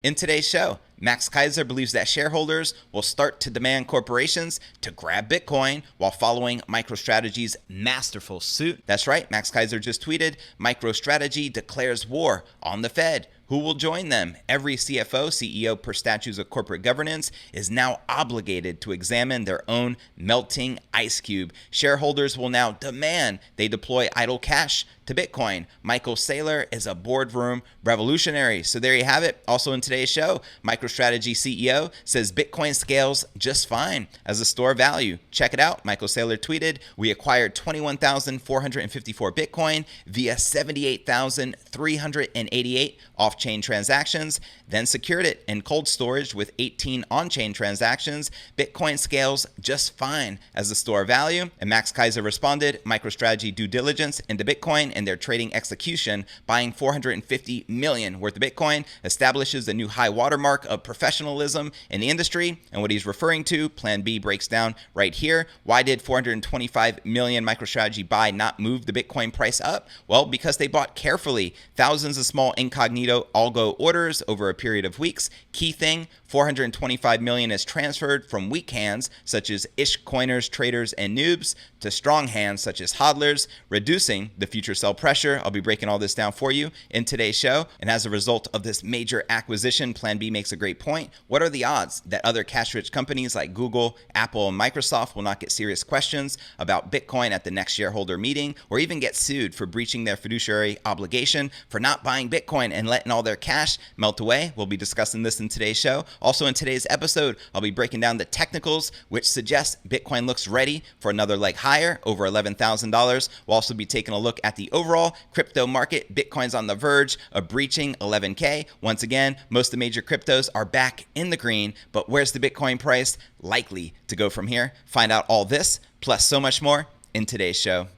In today's show, Max Keiser believes that shareholders will start to demand corporations to grab Bitcoin while following Microstrategy's masterful suit. That's right, Max Keiser just tweeted, Microstrategy declares war on the Fed. Who will join them? Every CFO, CEO per statutes of corporate governance, is now obligated to examine their own melting ice cube. Shareholders will now demand they deploy idle cash to Bitcoin. Michael Saylor is a boardroom revolutionary. So there you have it. Also in today's show, Microstrategy CEO says Bitcoin scales just fine as a store of value. Check it out. Michael Saylor tweeted, we acquired 21,454 Bitcoin via 78,388 off-chain transactions, then secured it in cold storage with 18 on-chain transactions. Bitcoin scales just fine as a store of value. And Max Keiser responded, MicroStrategy due diligence into Bitcoin and their trading execution, buying 450 million worth of Bitcoin, establishes a new high watermark of professionalism in the industry. And what he's referring to, Plan B breaks down right here. Why did 425 million MicroStrategy buy not move the Bitcoin price up? Well, because they bought carefully, thousands of small incognito algo orders over a period of weeks. Key thing, 425 million is transferred from weak hands such as ish coiners, traders, and noobs to strong hands such as hodlers, reducing the future sell pressure. I'll be breaking all this down for you in today's show. And as a result of this major acquisition, Plan B makes a great point. What are the odds that other cash-rich companies like Google, Apple, and Microsoft will not get serious questions about Bitcoin at the next shareholder meeting, or even get sued for breaching their fiduciary obligation for not buying Bitcoin and letting all their cash melt away? We'll be discussing this in today's show. Also in today's episode, I'll be breaking down the technicals, which suggest Bitcoin looks ready for another leg higher, over $11,000. We'll also be taking a look at the overall crypto market. Bitcoin's on the verge of breaching 11K. Once again, most of the major cryptos are back in the green, but where's the Bitcoin price likely to go from here? Find out all this, plus so much more in today's show.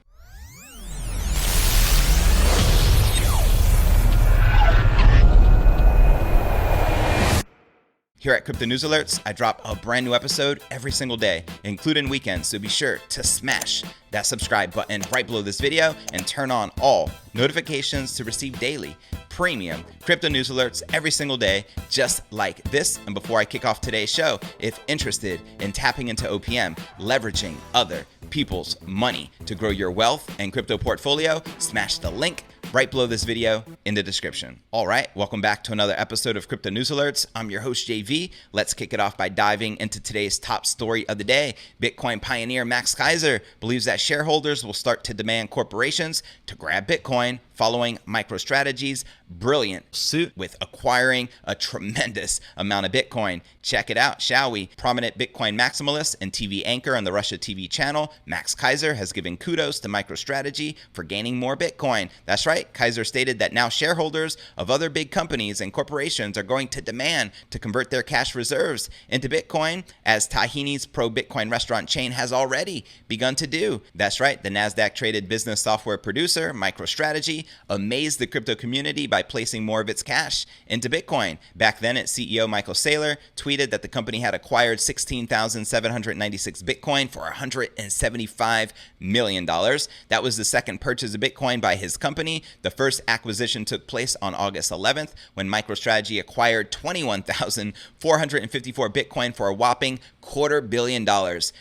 Here at Crypto News Alerts, I drop a brand new episode every single day, including weekends, so be sure to smash that subscribe button right below this video and turn on all notifications to receive daily premium Crypto News Alerts every single day, just like this. And before I kick off today's show, if interested in tapping into OPM, leveraging other people's money to grow your wealth and crypto portfolio, smash the link right below this video in the description. All right, welcome back to another episode of Crypto News Alerts. I'm your host, JV. Let's kick it off by diving into today's top story of the day. Bitcoin pioneer Max Keiser believes that shareholders will start to demand corporations to grab Bitcoin following Microstrategy's brilliant suit with acquiring a tremendous amount of Bitcoin. Check it out, shall we? Prominent Bitcoin maximalist and TV anchor on the Russia TV channel, Max Keiser, has given kudos to Microstrategy for gaining more Bitcoin. That's right, Keiser stated that now shareholders of other big companies and corporations are going to demand to convert their cash reserves into Bitcoin, as Tahini's pro-Bitcoin restaurant chain has already begun to do. That's right, the Nasdaq-traded business software producer, Microstrategy, amazed the crypto community by placing more of its cash into Bitcoin. Back then, its CEO Michael Saylor tweeted that the company had acquired 16,796 Bitcoin for $175 million. That was the second purchase of Bitcoin by his company. The first acquisition took place on August 11th when Microstrategy acquired 21,454 Bitcoin for a whopping $250 million,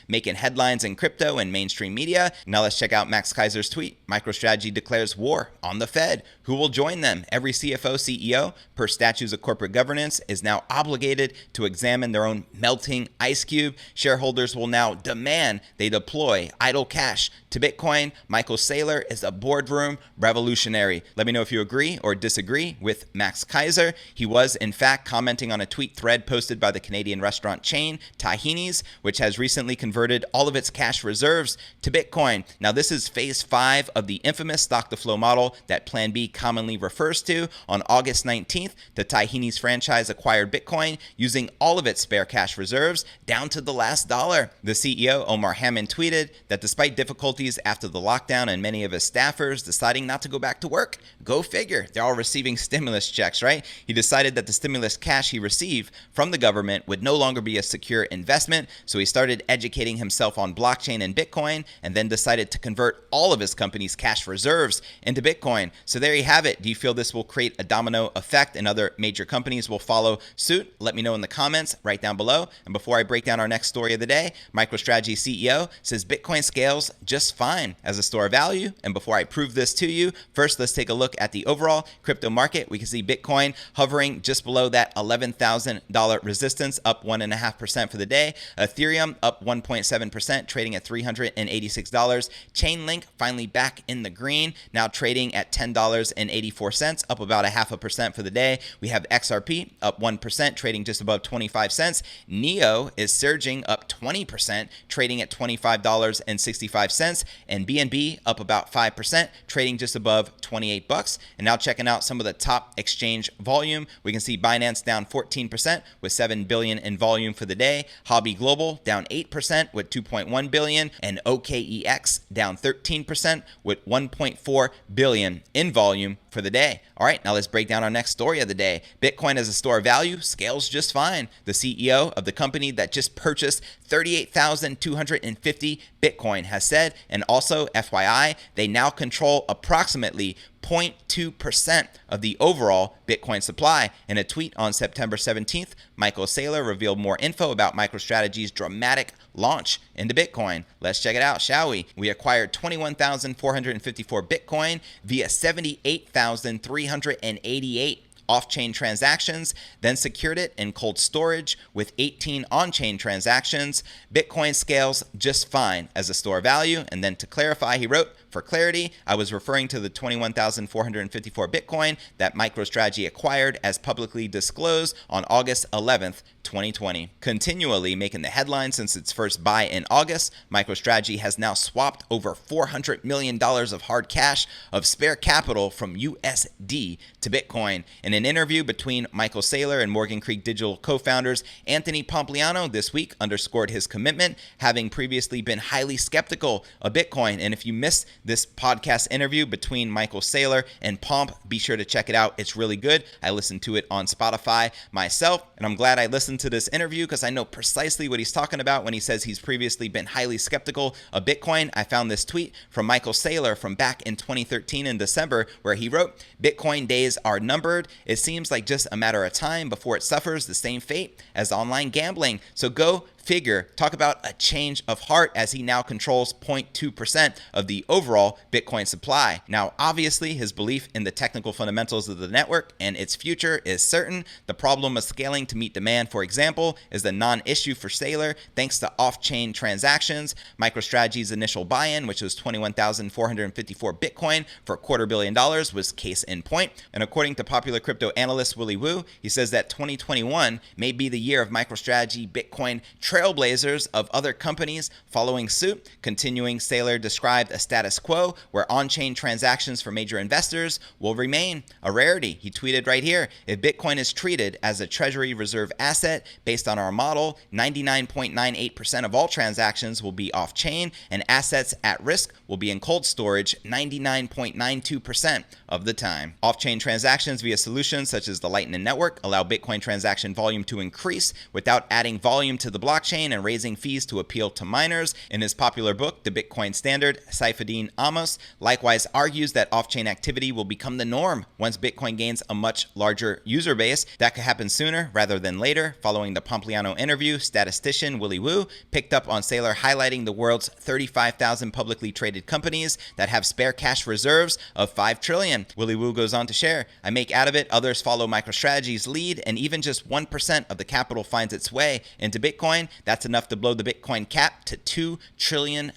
making headlines in crypto and mainstream media. Now let's check out Max Keiser's tweet. Microstrategy declares war on the Fed. Who will join them? Every CFO, CEO, per statutes of corporate governance, is now obligated to examine their own melting ice cube. Shareholders will now demand they deploy idle cash to Bitcoin. Michael Saylor is a boardroom revolutionary. Let me know if you agree or disagree with Max Keiser. He was, in fact, commenting on a tweet thread posted by the Canadian restaurant chain Tahini's, which has recently converted all of its cash reserves to Bitcoin. Now, this is phase 5 of the infamous stock-to-flow model that Plan B commonly refers to. On August 19th, the Tahini's franchise acquired Bitcoin using all of its spare cash reserves down to the last dollar. The CEO, Omar Hammond, tweeted that despite difficulties after the lockdown and many of his staffers deciding not to go back to work, go figure, they're all receiving stimulus checks, right? He decided that the stimulus cash he received from the government would no longer be a secure investment investment, so he started educating himself on blockchain and Bitcoin, and then decided to convert all of his company's cash reserves into Bitcoin. So there you have it. Do you feel this will create a domino effect and other major companies will follow suit? Let me know in the comments right down below. And before I break down our next story of the day, Microstrategy CEO says Bitcoin scales just fine as a store of value. And before I prove this to you, first let's take a look at the overall crypto market. We can see Bitcoin hovering just below that $11,000 resistance, up 1.5% for the day. Ethereum up 1.7%, trading at $386. Chainlink finally back in the green, now trading at $10.84, up about 0.5% for the day. We have XRP up 1%, trading just above 25 cents. NEO is surging up 20%, trading at $25.65, and BNB up about 5%, trading just above 28 bucks. And now checking out some of the top exchange volume, we can see Binance down 14% with 7 billion in volume for the day. Hobby Global down 8% with 2.1 billion, and OKEX down 13% with 1.4 billion in volume for the day. All right, now let's break down our next story of the day. Bitcoin as a store of value scales just fine. The CEO of the company that just purchased 38,250 Bitcoin has said, and also FYI, they now control approximately 0.2% of the overall Bitcoin supply. In a tweet on September 17th, Michael Saylor revealed more info about MicroStrategy's dramatic launch into Bitcoin. Let's check it out, shall we? We acquired 21,454 Bitcoin via 78,388 off-chain transactions, then secured it in cold storage with 18 on-chain transactions. Bitcoin scales just fine as a store of value. And then to clarify, he wrote, for clarity, I was referring to the 21,454 Bitcoin that MicroStrategy acquired as publicly disclosed on August 11th, 2020. Continually making the headlines since its first buy in August, MicroStrategy has now swapped over $400 million of hard cash of spare capital from USD to Bitcoin. In an interview between Michael Saylor and Morgan Creek Digital co-founders Anthony Pompliano this week underscored his commitment, having previously been highly skeptical of Bitcoin. And if you missed this podcast interview between Michael Saylor and Pomp, be sure to check it out. It's really good. I listened to it on Spotify myself, and I'm glad I listened to this interview because I know precisely what he's talking about when he says he's previously been highly skeptical of Bitcoin. I found this tweet from Michael Saylor from back in 2013 in December where he wrote, Bitcoin days are numbered. It seems like just a matter of time before it suffers the same fate as online gambling. So go figure. Talk about a change of heart as he now controls 0.2% of the overall Bitcoin supply. Now, obviously, his belief in the technical fundamentals of the network and its future is certain. The problem of scaling to meet demand, for example, is the non-issue for Saylor thanks to off-chain transactions. MicroStrategy's initial buy-in, which was 21,454 Bitcoin for $250 million, was case in point. And according to popular crypto analyst Willy Woo, he says that 2021 may be the year of MicroStrategy Bitcoin trailblazers of other companies following suit. Continuing, Saylor described a status quo where on-chain transactions for major investors will remain a rarity. He tweeted right here, if Bitcoin is treated as a treasury reserve asset based on our model, 99.98% of all transactions will be off-chain and assets at risk will be in cold storage 99.92% of the time. Off-chain transactions via solutions such as the Lightning Network allow Bitcoin transaction volume to increase without adding volume to the blockchain and raising fees to appeal to miners. In his popular book, The Bitcoin Standard, Saifedean Amos likewise argues that off-chain activity will become the norm once Bitcoin gains a much larger user base. That could happen sooner rather than later. Following the Pompliano interview, statistician Willy Woo picked up on Saylor highlighting the world's 35,000 publicly traded companies that have spare cash reserves of $5 trillion. Willy Woo goes on to share, I make out of it, others follow MicroStrategy's lead, and even just 1% of the capital finds its way into Bitcoin. That's enough to blow the Bitcoin cap to $2 trillion.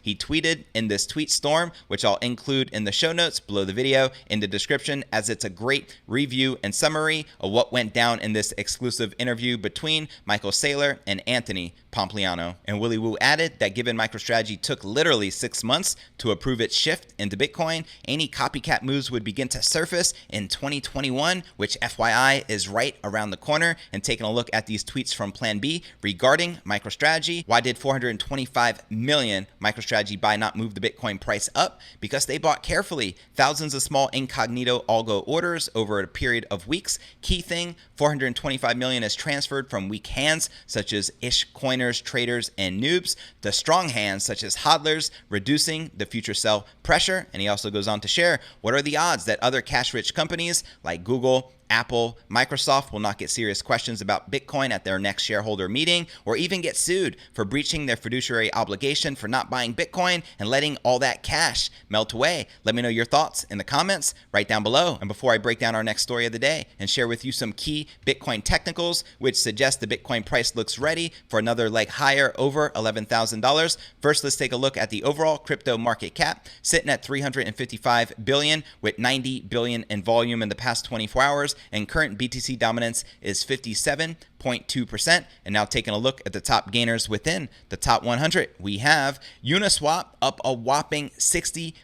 He tweeted in this tweet storm, which I'll include in the show notes below the video in the description, as it's a great review and summary of what went down in this exclusive interview between Michael Saylor and Anthony Pompliano. And Willy Woo added that given MicroStrategy took literally 6 6 months to approve its shift into Bitcoin. Any copycat moves would begin to surface in 2021, which FYI is right around the corner. And taking a look at these tweets from Plan B regarding MicroStrategy, why did 425 million MicroStrategy buy not move the Bitcoin price up? Because they bought carefully thousands of small incognito algo orders over a period of weeks. Key thing, 425 million is transferred from weak hands such as ish coiners, traders, and noobs to strong hands such as hodlers, reducing the future sell pressure. And he also goes on to share, what are the odds that other cash-rich companies like Google, Apple, Microsoft will not get serious questions about Bitcoin at their next shareholder meeting, or even get sued for breaching their fiduciary obligation for not buying Bitcoin and letting all that cash melt away? Let me know your thoughts in the comments right down below. And before I break down our next story of the day and share with you some key Bitcoin technicals which suggest the Bitcoin price looks ready for another leg higher over $11,000, first let's take a look at the overall crypto market cap, sitting at 355 billion with 90 billion in volume in the past 24 hours. And current BTC dominance is 57.2%. And now taking a look at the top gainers within the top 100, we have Uniswap up a whopping 65%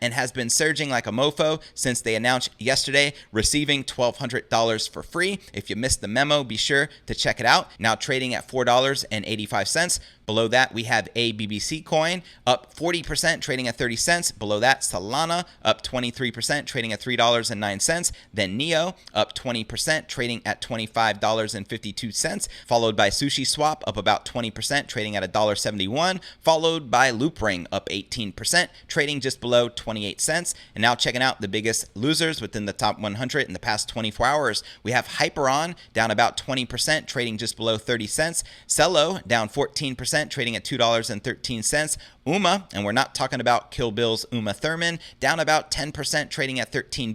and has been surging like a mofo since they announced yesterday receiving $1,200 for free. If you missed the memo, be sure to check it out. Now trading at $4.85. Below that, we have ABBC coin up 40%, trading at 30 cents. Below that, Solana up 23%, trading at $3.09. Then Neo up 20%, trading at $25.52. Followed by Sushi Swap up about 20%, trading at $1.71. Followed by Loopring up 18%, trading just below 28 cents. And now checking out the biggest losers within the top 100 in the past 24 hours. We have Hyperon down about 20%, trading just below 30 cents. Cello down 14%. Trading at $2.13. UMA, and we're not talking about Kill Bill's Uma Thurman, down about 10%, trading at $13.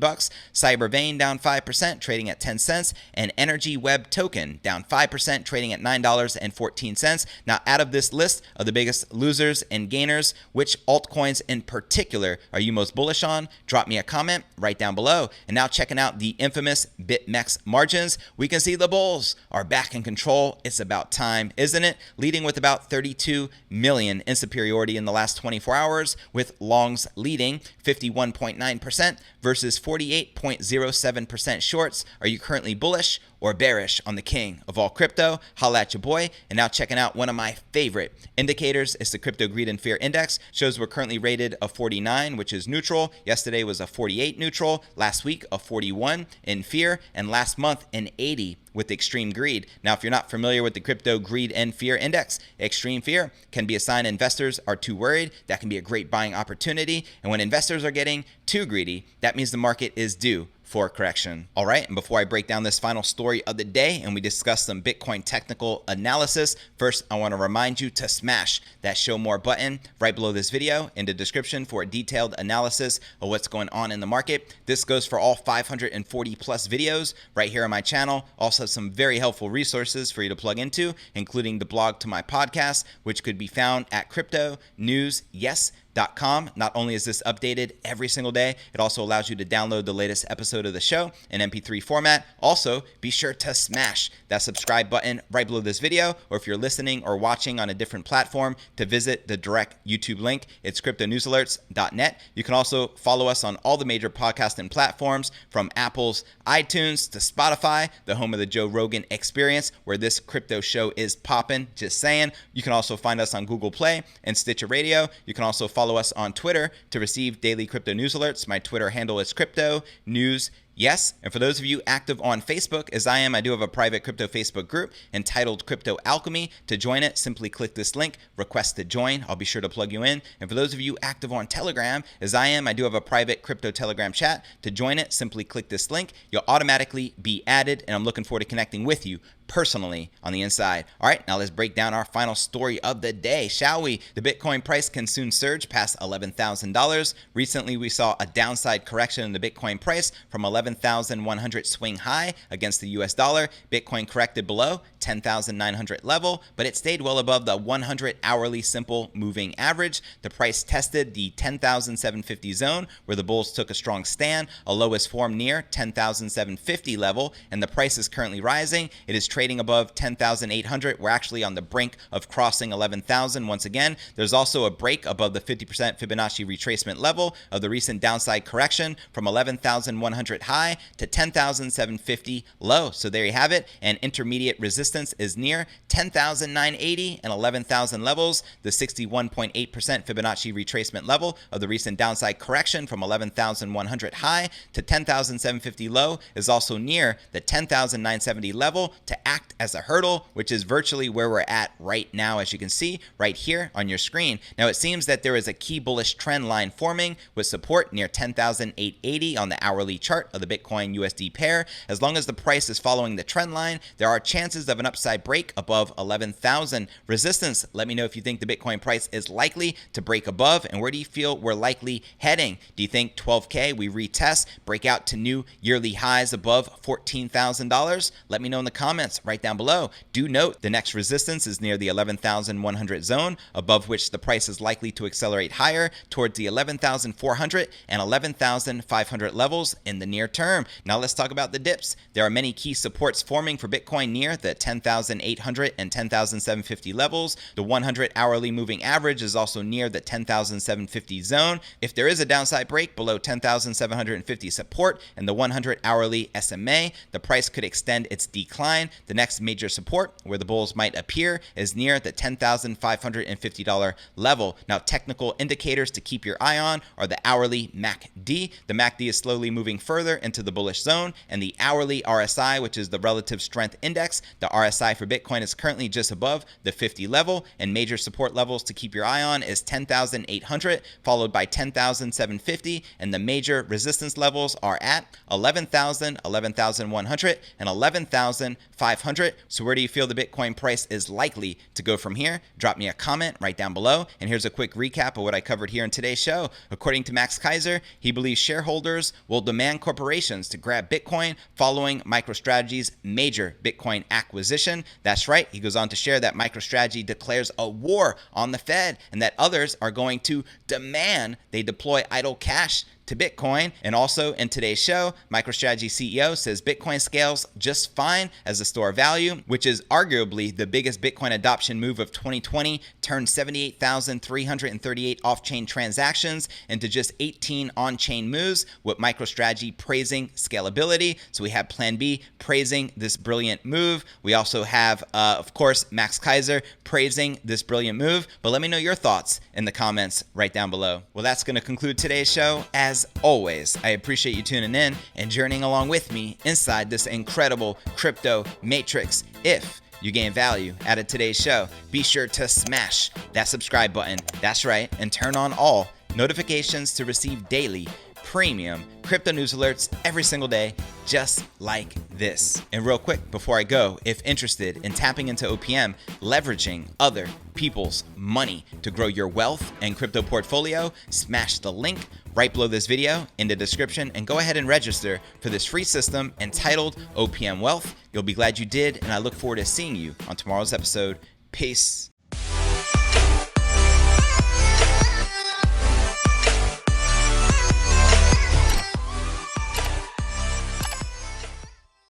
Cybervein down 5%, trading at 10 cents. And Energy Web Token down 5%, trading at $9.14. Now, out of this list of the biggest losers and gainers, which altcoins in particular are you most bullish on? Drop me a comment right down below. And now checking out the infamous BitMEX margins, we can see the bulls are back in control. It's about time, isn't it? Leading with about 32 million in superiority in the last 24 hours, with longs leading 51.9% versus 48.07% shorts. Are you currently bullish or bearish on the king of all crypto? Holla at your boy. And now checking out one of my favorite indicators is the Crypto Greed and Fear Index. Shows we're currently rated a 49, which is neutral. Yesterday was a 48 neutral. Last week a 41 in fear, and last month an 80 with extreme greed. Now, if you're not familiar with the Crypto Greed and Fear Index, extreme fear can be a sign investors are too worried. That can be a great buying opportunity. And when investors are getting too greedy, that means the market is due for a correction. All right, and before I break down this final story of the day and we discuss some Bitcoin technical analysis, first I want to remind you to smash that show more button right below this video in the description for a detailed analysis of what's going on in the market. This goes for all 540 plus videos right here on my channel. Also some very helpful resources for you to plug into, including the blog to my podcast, which could be found at cryptonewsyes.com. Not only is this updated every single day, it also allows you to download the latest episode of the show in MP3 format. Also, be sure to smash that subscribe button right below this video, or if you're listening or watching on a different platform, to visit the direct YouTube link. It's cryptonewsalerts.net. You can also follow us on all the major podcasting platforms, from Apple's iTunes to Spotify, the home of the Joe Rogan Experience, where this crypto show is popping, just saying. You can also find us on Google Play and Stitcher Radio. You can also follow us on Twitter to receive daily crypto news alerts. My Twitter handle is Crypto News Yes, and for those of you active on Facebook, as I am, I do have a private crypto Facebook group entitled Crypto Alchemy. To join it, simply click this link, request to join. I'll be sure to plug you in. And for those of you active on Telegram, as I am, I do have a private crypto Telegram chat. To join it, simply click this link. You'll automatically be added, and I'm looking forward to connecting with you personally on the inside. All right, now let's break down our final story of the day, shall we? The Bitcoin price can soon surge past $11,000. Recently, we saw a downside correction in the Bitcoin price from $11,000 11,100 swing high against the US dollar. Bitcoin corrected below 10,900 level, but it stayed well above the 100 hourly simple moving average. The price tested the 10,750 zone where the bulls took a strong stand. A low is formed near 10,750 level, and the price is currently rising. It is trading above 10,800. We're actually on the brink of crossing 11,000 once again. There's also a break above the 50% Fibonacci retracement level of the recent downside correction from 11,100 high to 10,750 low. So there you have it. And intermediate resistance is near 10,980 and 11,000 levels. The 61.8% Fibonacci retracement level of the recent downside correction from 11,100 high to 10,750 low is also near the 10,970 level to act as a hurdle, which is virtually where we're at right now, as you can see right here on your screen. Now it seems that there is a key bullish trend line forming with support near 10,880 on the hourly chart of the Bitcoin USD pair. As long as the price is following the trend line, there are chances of an upside break above 11,000. Resistance, let me know if you think the Bitcoin price is likely to break above, and where do you feel we're likely heading? Do you think 12K, we retest, break out to new yearly highs above $14,000? Let me know in the comments right down below. Do note the next resistance is near the 11,100 zone, above which the price is likely to accelerate higher towards the 11,400 and 11,500 levels in the near term. Now let's talk about the dips. There are many key supports forming for Bitcoin near the 10,800 and 10,750 levels. The 100 hourly moving average is also near the 10,750 zone. If there is a downside break below 10,750 support and the 100 hourly SMA, the price could extend its decline. The next major support where the bulls might appear is near the $10,550 level. Now, technical indicators to keep your eye on are the hourly MACD. The MACD is slowly moving further into the bullish zone, and the hourly RSI, which is the relative strength index, the RSI for Bitcoin is currently just above the 50 level, and major support levels to keep your eye on is 10,800 followed by 10,750, and the major resistance levels are at 11,000, 11,100, and 11,500. So where do you feel the Bitcoin price is likely to go from here? Drop me a comment right down below. And here's a quick recap of what I covered here in today's show. According to Max Keiser, he believes shareholders will demand corporations to grab Bitcoin following Microstrategy's major Bitcoin acquisition. That's right. He goes on to share that Microstrategy declares a war on the Fed and that others are going to demand they deploy idle cash to Bitcoin. And also in today's show, Microstrategy CEO says Bitcoin scales just fine as a store of value, which is arguably the biggest Bitcoin adoption move of 2020, turned 78,338 off-chain transactions into just 18 on-chain moves, with Microstrategy praising scalability. So we have Plan B praising this brilliant move. We also have, of course, Max Keiser praising this brilliant move. But let me know your thoughts in the comments right down below. Well, that's going to conclude today's show. As always, I appreciate you tuning in and journeying along with me inside this incredible crypto matrix. If you gain value out of today's show, be sure to smash that subscribe button. That's right, and turn on all notifications to receive daily premium crypto news alerts every single day, just like this. And real quick before I go, if interested in tapping into OPM, leveraging other people's money to grow your wealth and crypto portfolio, smash the link right below this video in the description and go ahead and register for this free system entitled OPM Wealth. You'll be glad you did, and I look forward to seeing you on tomorrow's episode. Peace.